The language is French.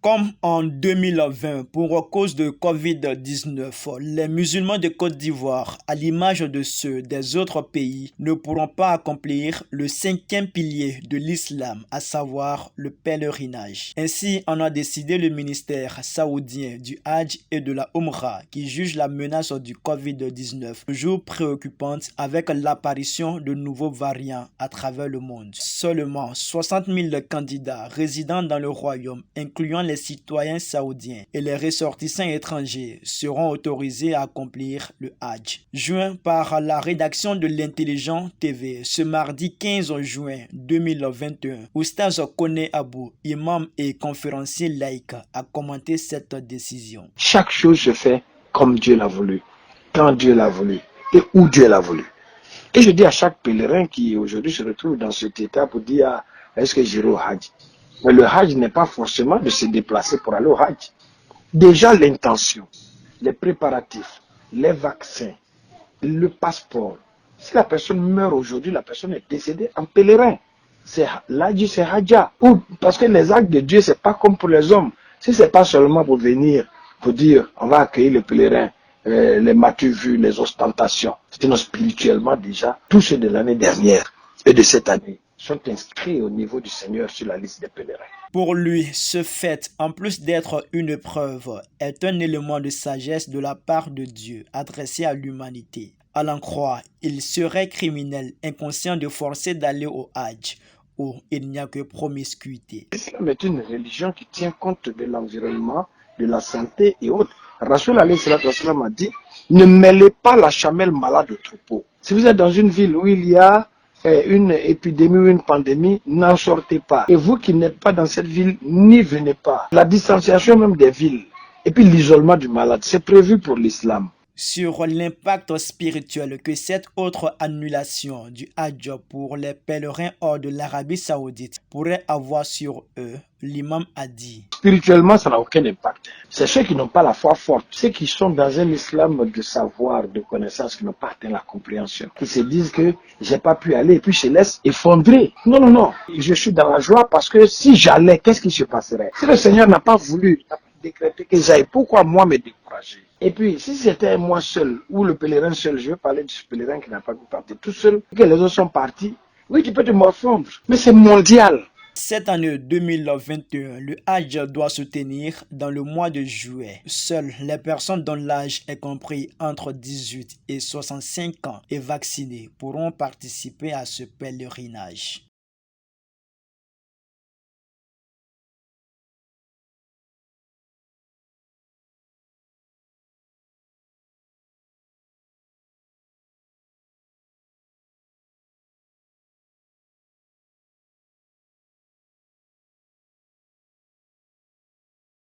Comme en 2020, pour cause de Covid-19, les musulmans de Côte d'Ivoire, à l'image de ceux des autres pays, ne pourront pas accomplir le cinquième pilier de l'islam, à savoir le pèlerinage. Ainsi en a décidé le ministère saoudien du Hajj et de la Umrah, qui juge la menace du Covid-19 toujours préoccupante avec l'apparition de nouveaux variants à travers le monde. Seulement 60 000 candidats résidant dans le royaume, incluant les citoyens saoudiens et les ressortissants étrangers, seront autorisés à accomplir le Hajj. Joint par la rédaction de l'Intelligent TV ce mardi 15 juin 2021, Oustaz Kone Abou, imam et conférencier laïque, a commenté cette décision. Chaque chose se fait comme Dieu l'a voulu, quand Dieu l'a voulu et où Dieu l'a voulu. Et je dis à chaque pèlerin qui aujourd'hui se retrouve dans cet état pour dire est-ce que j'irai au Hajj? Mais le Hajj n'est pas forcément de se déplacer pour aller au Hajj. Déjà l'intention, les préparatifs, les vaccins, le passeport. Si la personne meurt aujourd'hui, la personne est décédée en pèlerin. L'Hajj, c'est Hajja. Parce que les actes de Dieu, c'est pas comme pour les hommes. Si c'est pas seulement pour venir, pour dire on va accueillir le pèlerin, les m'as-tu vu, les ostentations. Sinon spirituellement déjà, tous ceux de l'année dernière et de cette année sont inscrits au niveau du Seigneur sur la liste des pèlerins. Pour lui, ce fait, en plus d'être une preuve, est un élément de sagesse de la part de Dieu adressé à l'humanité. À l'en croire, il serait criminel, inconscient de forcer d'aller au Hajj, où il n'y a que promiscuité. L'islam est une religion qui tient compte de l'environnement, de la santé et autres. Rasoul alayhi salatu wassalam a dit, ne mêlez pas la chamelle malade au troupeau. Si vous êtes dans une ville où il y a une épidémie ou une pandémie, n'en sortez pas. Et vous qui n'êtes pas dans cette ville, n'y venez pas. La distanciation même des villes et puis l'isolement du malade, c'est prévu pour l'islam. Sur l'impact spirituel que cette autre annulation du Hajj pour les pèlerins hors de l'Arabie Saoudite pourrait avoir sur eux, l'imam a dit. Spirituellement, ça n'a aucun impact. C'est ceux qui n'ont pas la foi forte, ceux qui sont dans un islam de savoir, de connaissance, qui n'ont pas atteint la compréhension, qui se disent que j'ai pas pu aller et puis je laisse effondrer. Non, non, non. Je suis dans la joie parce que si j'allais, qu'est-ce qui se passerait? Si le Seigneur n'a pas voulu, n'a pas décrété que j'aille, pourquoi moi me décourager? Et puis, si c'était moi seul, ou le pèlerin seul, je vais parler de ce pèlerin qui n'a pas pu partir tout seul, que les autres sont partis, oui, tu peux te morfondre, mais c'est mondial. Cette année 2021, le Hajj doit se tenir dans le mois de juillet. Seules les personnes dont l'âge est compris entre 18 et 65 ans et vaccinées pourront participer à ce pèlerinage.